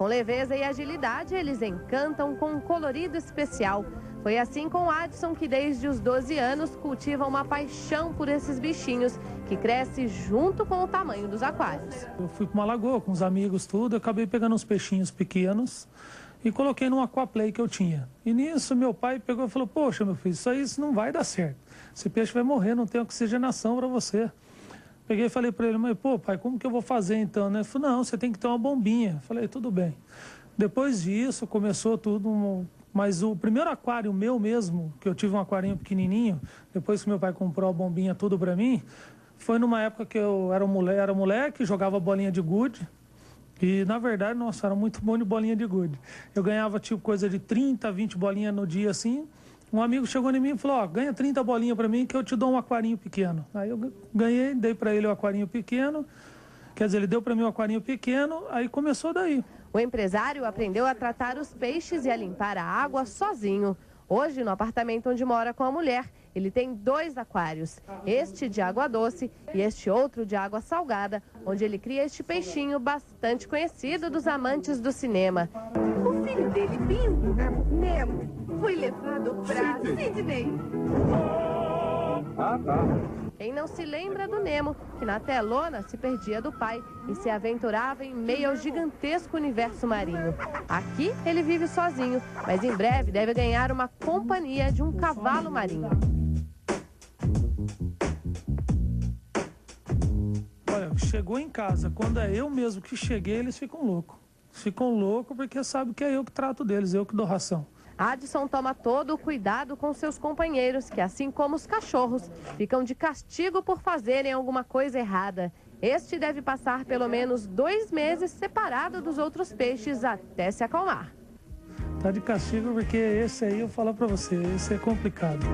Com leveza e agilidade, eles encantam com um colorido especial. Foi assim com o Adson, que desde os 12 anos cultiva uma paixão por esses bichinhos, que cresce junto com o tamanho dos aquários. Eu fui para uma lagoa com os amigos, tudo, eu acabei pegando uns peixinhos pequenos e coloquei num aquaplay que eu tinha. E nisso meu pai pegou e falou: poxa, meu filho, isso não vai dar certo. Esse peixe vai morrer, não tem oxigenação para você. Peguei e falei para ele: mas pô, pai, como que eu vou fazer então, né? Ele falou: não, você tem que ter uma bombinha. Falei: tudo bem. Depois disso começou tudo, mas o primeiro aquário meu mesmo, que eu tive um aquarinho pequenininho, depois que meu pai comprou a bombinha tudo para mim, foi numa época que eu era moleque, jogava bolinha de gude. E, na verdade, nossa, era muito bom de bolinha de gude. Eu ganhava, tipo, coisa de 30, 20 bolinhas no dia, assim. Um amigo chegou em mim e falou: ó, ganha 30 bolinhas para mim que eu te dou um aquarinho pequeno. Aí eu ganhei, dei para ele o aquarinho pequeno. Quer dizer, ele deu para mim um aquarinho pequeno, aí começou daí. O empresário aprendeu a tratar os peixes e a limpar a água sozinho. Hoje, no apartamento onde mora com a mulher, ele tem 2 aquários, este de água doce e este outro de água salgada, onde ele cria este peixinho bastante conhecido dos amantes do cinema. O filho dele, Bingo, Nemo, foi levado para Sydney. Quem não se lembra do Nemo, que na telona se perdia do pai e se aventurava em meio ao gigantesco universo marinho. Aqui ele vive sozinho, mas em breve deve ganhar uma companhia de um cavalo marinho. Olha, chegou em casa, quando é eu mesmo que cheguei, eles ficam loucos. Ficam loucos porque sabem que é eu que trato deles, eu que dou ração. Adson toma todo o cuidado com seus companheiros, que assim como os cachorros, ficam de castigo por fazerem alguma coisa errada. Este deve passar pelo menos 2 meses separado dos outros peixes até se acalmar. Tá de castigo porque esse aí, eu falo pra você, esse é complicado.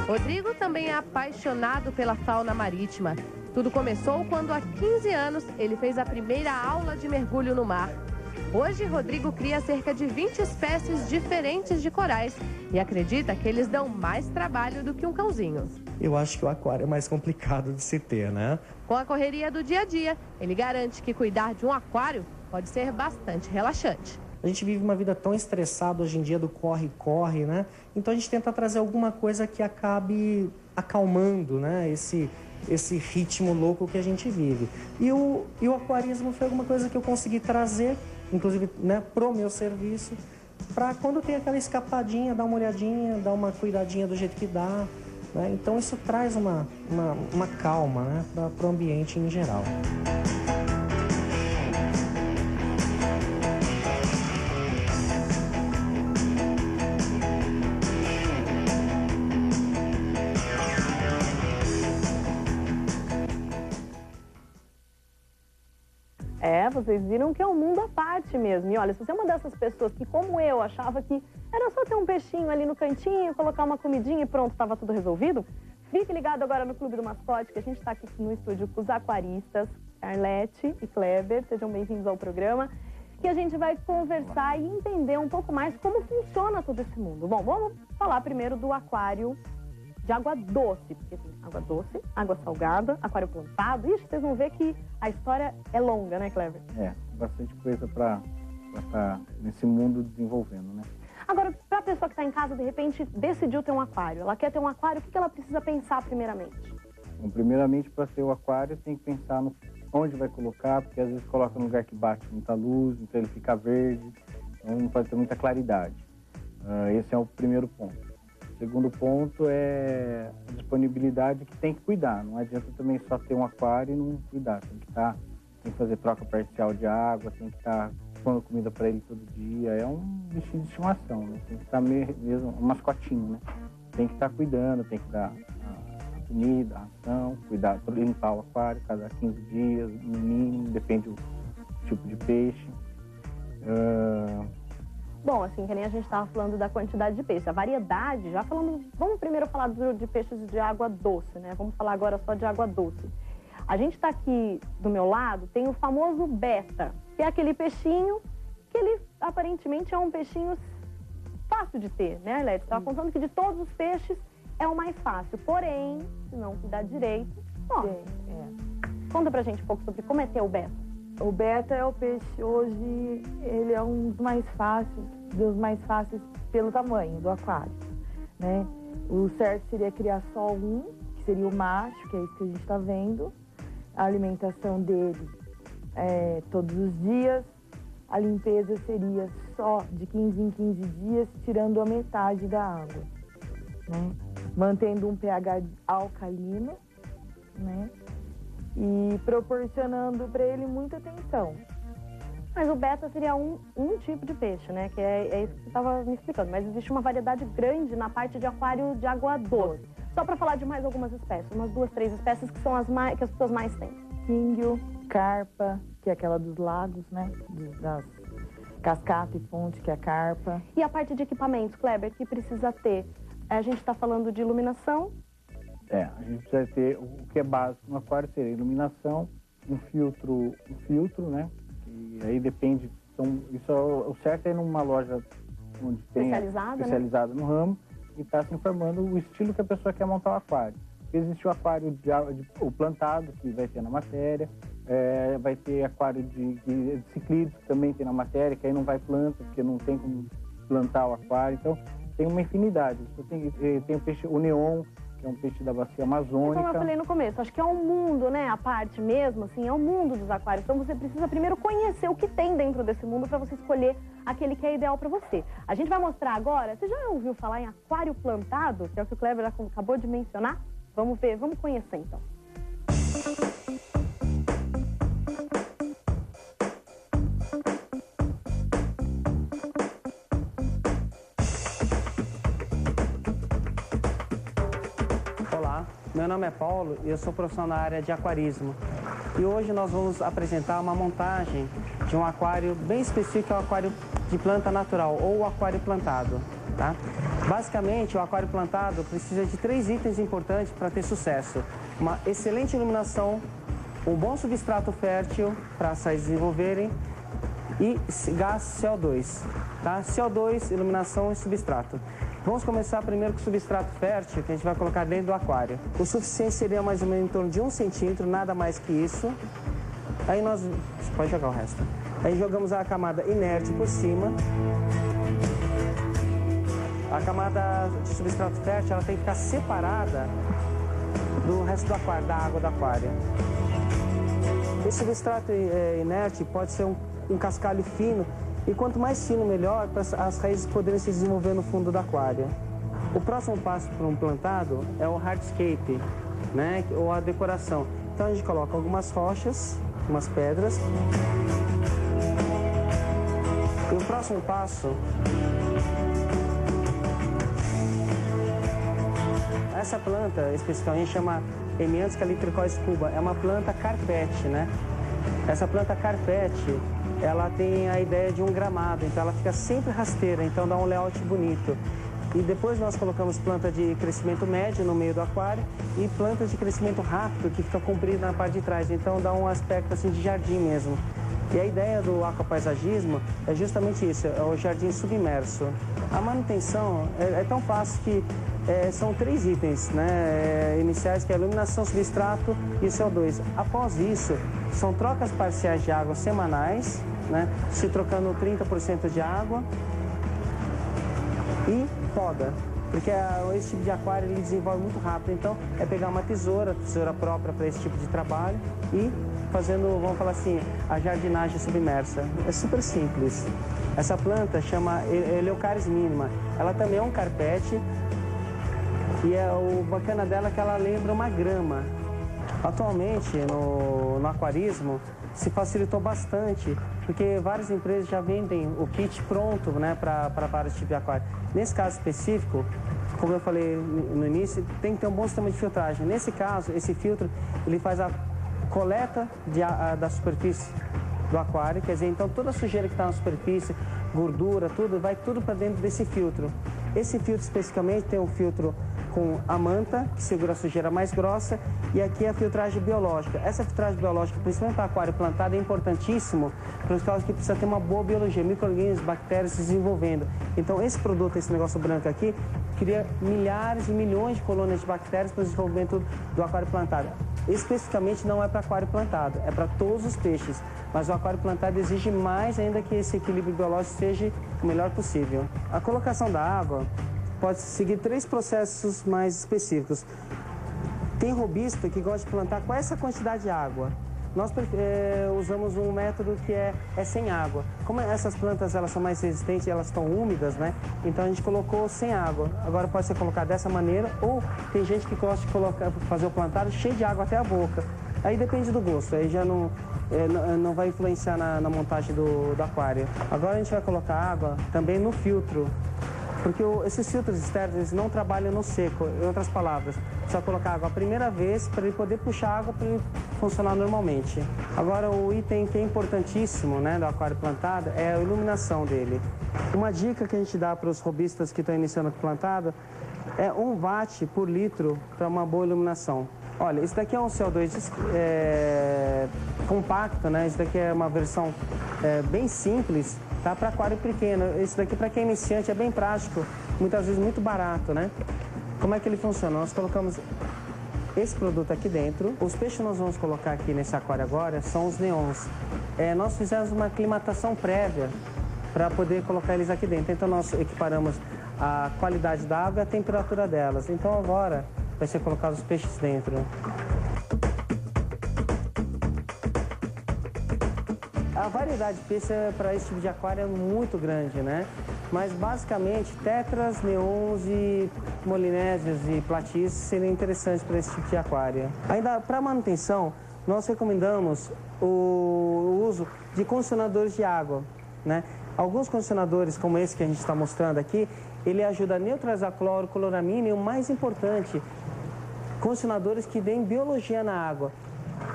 Rodrigo também é apaixonado pela fauna marítima. Tudo começou quando, há 15 anos, ele fez a primeira aula de mergulho no mar. Hoje, Rodrigo cria cerca de 20 espécies diferentes de corais e acredita que eles dão mais trabalho do que um cãozinho. Eu acho que o aquário é mais complicado de se ter, né? Com a correria do dia a dia, ele garante que cuidar de um aquário pode ser bastante relaxante. A gente vive uma vida tão estressada hoje em dia do corre-corre, né? Então a gente tenta trazer alguma coisa que acabe acalmando, né? Esse ritmo louco que a gente vive. E o aquarismo foi alguma coisa que eu consegui trazer, inclusive, né, pro meu serviço, para quando tem aquela escapadinha, dar uma olhadinha, dar uma cuidadinha do jeito que dá, né? Então isso traz uma calma, né, para o ambiente em geral. Vocês viram que é um mundo à parte mesmo. E olha, se você é uma dessas pessoas que, como eu, achava que era só ter um peixinho ali no cantinho, colocar uma comidinha e pronto, estava tudo resolvido, fique ligado agora no Clube do Mascote, que a gente está aqui no estúdio com os aquaristas, Arlete e Kleber. Sejam bem-vindos ao programa, que a gente vai conversar e entender um pouco mais como funciona todo esse mundo. Bom, vamos falar primeiro do aquário de água doce, porque tem água doce, água salgada, aquário plantado. Ixi, vocês vão ver que a história é longa, né, Kleber? Bastante coisa para estar nesse mundo desenvolvendo, né? Agora, para a pessoa que está em casa, de repente, decidiu ter um aquário, ela quer ter um aquário, o que ela precisa pensar primeiramente? Bom, primeiramente, para ter o aquário, tem que pensar no onde vai colocar, porque às vezes coloca num lugar que bate muita luz, então ele fica verde, então não pode ter muita claridade. Esse é o primeiro ponto. O segundo ponto é a disponibilidade, que tem que cuidar. Não adianta também só ter um aquário e não cuidar. Tem que fazer troca parcial de água, tem que estar pondo comida para ele todo dia. É um bichinho de estimação, né? Tem que estar mesmo um mascotinho, né? Tem que estar cuidando, tem que dar a comida, a ração, cuidar, limpar o aquário cada 15 dias, no mínimo, depende do tipo de peixe. Bom, assim, que nem a gente estava falando da quantidade de peixe, a variedade, já falando, vamos primeiro falar de peixes de água doce, né? Vamos falar agora só de água doce. A gente está aqui do meu lado, tem o famoso beta, que é aquele peixinho que ele aparentemente é um peixinho fácil de ter, né, Arlete? Você estava contando que de todos os peixes, é o mais fácil. Porém, se não cuidar direito, morre. Conta pra gente um pouco sobre como é ter o beta. O beta é o peixe, hoje, ele é um dos mais fáceis pelo tamanho do aquário, né? O certo seria criar só um, que seria o macho, que é isso que a gente está vendo. A alimentação dele é todos os dias. A limpeza seria só de 15 em 15 dias, tirando a metade da água, né? Mantendo um pH alcalino, né? E proporcionando para ele muita atenção. Mas o beta seria um tipo de peixe, né? Que é isso que você estava me explicando. Mas existe uma variedade grande na parte de aquário de água doce. Só para falar de mais algumas espécies, umas 2, 3 espécies que são que as pessoas mais têm. Quinguio, carpa, que é aquela dos lagos, né? Das cascata e fonte, que é a carpa. E a parte de equipamentos, Kleber, que precisa ter? A gente está falando de iluminação. A gente precisa ter o que é básico no aquário, seria iluminação, um filtro, né? E aí depende, o certo é ir numa loja onde tem especializada, né? No ramo, e está se informando o estilo que a pessoa quer montar o aquário. Existe o aquário o plantado, que vai ter na matéria, vai ter aquário de ciclídeos, que também tem na matéria, que aí não vai planta, porque não tem como plantar o aquário. Então, tem uma infinidade. Tem o peixe, o neon, que é um peixe da bacia amazônica. Como eu falei no começo, acho que é um mundo, né? A parte mesmo, assim, é o mundo dos aquários. Então você precisa primeiro conhecer o que tem dentro desse mundo para você escolher aquele que é ideal para você. A gente vai mostrar agora, você já ouviu falar em aquário plantado, que é o que o Kleber acabou de mencionar? Vamos ver, vamos conhecer então. Olá, meu nome é Paulo e eu sou profissional na área de aquarismo. E hoje nós vamos apresentar uma montagem de um aquário bem específico, é o aquário de planta natural ou o aquário plantado, tá? Basicamente, o aquário plantado precisa de 3 itens importantes para ter sucesso. Uma excelente iluminação, um bom substrato fértil para as raízes desenvolverem e gás CO2, tá? CO2, iluminação e substrato. Vamos começar primeiro com o substrato fértil, que a gente vai colocar dentro do aquário. O suficiente seria mais ou menos em torno de 1 centímetro, nada mais que isso. Aí você pode jogar o resto. Aí jogamos a camada inerte por cima. A camada de substrato fértil, ela tem que ficar separada do resto do aquário, da água do aquário. Esse substrato inerte pode ser um cascalho fino, e quanto mais fino, melhor, para as raízes poderem se desenvolver no fundo do aquário. O próximo passo para um plantado é o hardscape, né, ou a decoração. Então a gente coloca algumas rochas, umas pedras. E o próximo passo... Essa planta, especificamente, chama Hemianthus calitricoides cuba. É uma planta carpete, né? Essa planta carpete, ela tem a ideia de um gramado, então ela fica sempre rasteira, então dá um layout bonito. E depois nós colocamos planta de crescimento médio no meio do aquário e planta de crescimento rápido, que fica comprida na parte de trás, então dá um aspecto assim de jardim mesmo. E a ideia do aquapaisagismo é justamente isso, é o jardim submerso. A manutenção é tão fácil que são 3 itens, né, iniciais, que é a iluminação, substrato e CO2. Após isso, são trocas parciais de água semanais, né, se trocando 30% de água, e poda, porque esse tipo de aquário ele desenvolve muito rápido. Então, é pegar uma tesoura própria para esse tipo de trabalho e fazendo, vamos falar assim, a jardinagem submersa. É super simples. Essa planta chama Eleucaris minima. Ela também é um carpete e o bacana dela é que ela lembra uma grama. Atualmente, no aquarismo, se facilitou bastante, porque várias empresas já vendem o kit pronto, né, para vários tipos de aquário. Nesse caso específico, como eu falei no início, tem que ter um bom sistema de filtragem. Nesse caso, esse filtro, ele faz a coleta da superfície do aquário, quer dizer, então toda a sujeira que está na superfície, gordura, tudo, vai tudo para dentro desse filtro. Esse filtro especificamente tem um filtro com a manta, que segura a sujeira mais grossa, e aqui a filtragem biológica. Essa filtragem biológica, principalmente para aquário plantado, é importantíssimo, por causa que precisa ter uma boa biologia, micro-organismos, bactérias se desenvolvendo. Então, esse produto, esse negócio branco aqui, cria milhares e milhões de colônias de bactérias para o desenvolvimento do aquário plantado. Especificamente não é para aquário plantado, é para todos os peixes. Mas o aquário plantado exige mais ainda que esse equilíbrio biológico seja o melhor possível. A colocação da água pode seguir 3 processos mais específicos. Tem robista que gosta de plantar com essa quantidade de água. Nós usamos um método que é sem água. Como essas plantas elas são mais resistentes e elas estão úmidas, né? Então a gente colocou sem água. Agora pode ser colocado dessa maneira, ou tem gente que gosta de fazer o plantado cheio de água até a boca. Aí depende do gosto, aí já não vai influenciar na montagem do aquário. Agora a gente vai colocar água também no filtro. Porque esses filtros externos, eles não trabalham no seco, em outras palavras. Só colocar água a primeira vez para ele poder puxar água para ele funcionar normalmente. Agora, o item que é importantíssimo, né, do aquário plantado é a iluminação dele. Uma dica que a gente dá para os robistas que estão iniciando o plantado é 1 watt por litro para uma boa iluminação. Olha, isso daqui é um CO2 compacto, né? Isso daqui é uma versão bem simples, tá? Para aquário pequeno. Isso daqui para quem é iniciante é bem prático, muitas vezes muito barato, né? Como é que ele funciona? Nós colocamos esse produto aqui dentro. Os peixes que nós vamos colocar aqui nesse aquário agora são os neons. Nós fizemos uma aclimatação prévia para poder colocar eles aqui dentro. Então nós equiparamos a qualidade da água e a temperatura delas. Então agora vai ser colocado os peixes dentro. A variedade de peixes para esse tipo de aquário é muito grande, né? Mas basicamente tetras, neons e molinésios e platícios seriam interessantes para esse tipo de aquário. Ainda para manutenção, nós recomendamos o uso de condicionadores de água, né? Alguns condicionadores, como esse que a gente está mostrando aqui, ele ajuda a neutralizar cloro, cloramina e o mais importante, condicionadores que deem biologia na água.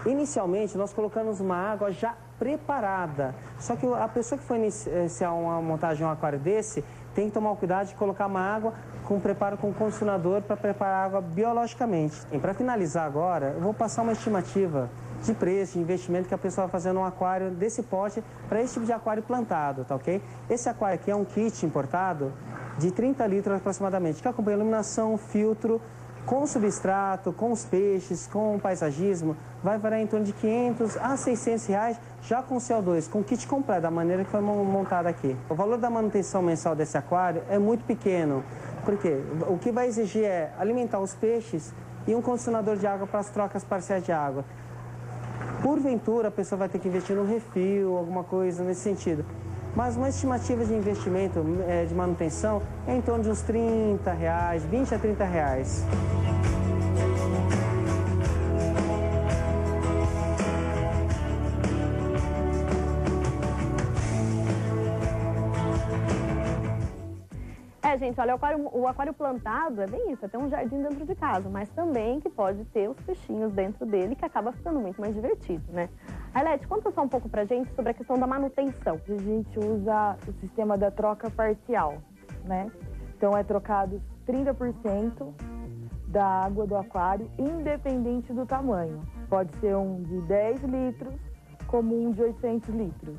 Inicialmente, nós colocamos uma água já preparada. Só que a pessoa que for iniciar uma montagem de um aquário desse, tem que tomar o cuidado de colocar uma água com preparo com condicionador para preparar a água biologicamente. E para finalizar agora, eu vou passar uma estimativa de preço, de investimento que a pessoa vai fazer num aquário desse porte para esse tipo de aquário plantado, tá ok? Esse aquário aqui é um kit importado de 30 litros aproximadamente, que acompanha iluminação, filtro, com substrato, com os peixes, com o paisagismo, vai variar em torno de 500 a 600 reais, já com CO2, com o kit completo, da maneira que foi montado aqui. O valor da manutenção mensal desse aquário é muito pequeno, porque o que vai exigir é alimentar os peixes e um condicionador de água para as trocas parciais de água. Porventura, a pessoa vai ter que investir no refil, alguma coisa nesse sentido. Mas uma estimativa de investimento de manutenção é em torno de uns 30 reais, 20 a 30 reais. Gente, olha, o aquário plantado é bem isso, é ter um jardim dentro de casa, mas também que pode ter os peixinhos dentro dele, que acaba ficando muito mais divertido, né? Arlete, conta só um pouco pra gente sobre a questão da manutenção. A gente usa o sistema da troca parcial, né? Então é trocado 30% da água do aquário, independente do tamanho. Pode ser um de 10 litros, como um de 800 litros.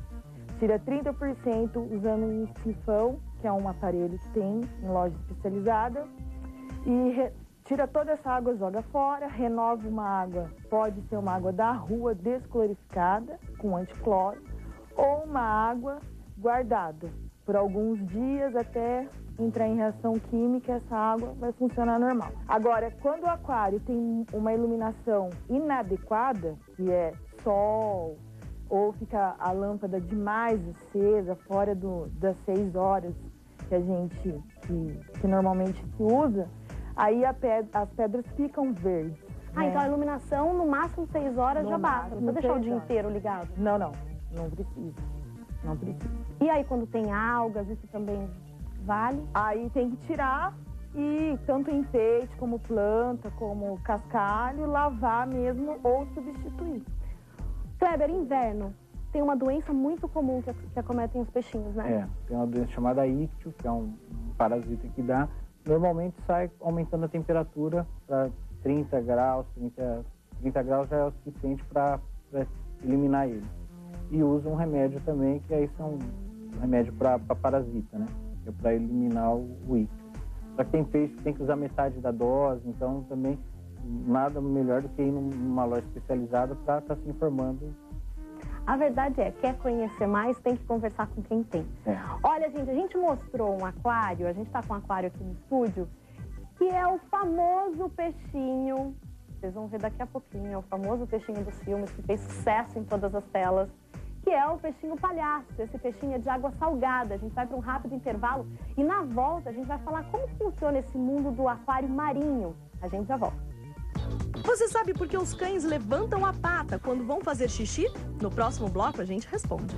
Tira 30% usando um sifão, que é um aparelho que tem em loja especializada, e tira toda essa água, joga fora, renova uma água, pode ser uma água da rua desclorificada, com anticloro, ou uma água guardada por alguns dias até entrar em reação química, essa água vai funcionar normal. Agora, quando o aquário tem uma iluminação inadequada, que é sol, ou fica a lâmpada demais acesa, fora das 6 horas que a gente, que normalmente se usa, aí as pedras ficam verdes. Ah, então a iluminação no máximo 6 horas já basta, não precisa deixar o dia inteiro ligado? Não precisa, não precisa. E aí quando tem algas, isso também vale? Aí tem que tirar e tanto em peixe, como planta, como cascalho, lavar mesmo ou substituir. Kleber, inverno, tem uma doença muito comum que acometem os peixinhos, né? Tem uma doença chamada íctio, que é um parasita que dá Normalmente sai aumentando a temperatura para 30 graus, 30 graus já é o suficiente para eliminar ele. E usa um remédio também, que aí são um remédio para parasita, né? Que é para eliminar o ícaro. Só que tem peixe que tem que usar metade da dose, então também nada melhor do que ir numa loja especializada para estar se informando. A verdade é, quer conhecer mais, tem que conversar com quem tem. Olha, gente, a gente mostrou um aquário, a gente está com um aquário aqui no estúdio, que é o famoso peixinho, vocês vão ver daqui a pouquinho, é o famoso peixinho dos filmes, que fez sucesso em todas as telas, que é o peixinho palhaço. Esse peixinho é de água salgada. A gente vai para um rápido intervalo e na volta a gente vai falar como funciona esse mundo do aquário marinho. A gente já volta. Você sabe por que os cães levantam a pata quando vão fazer xixi? No próximo bloco a gente responde.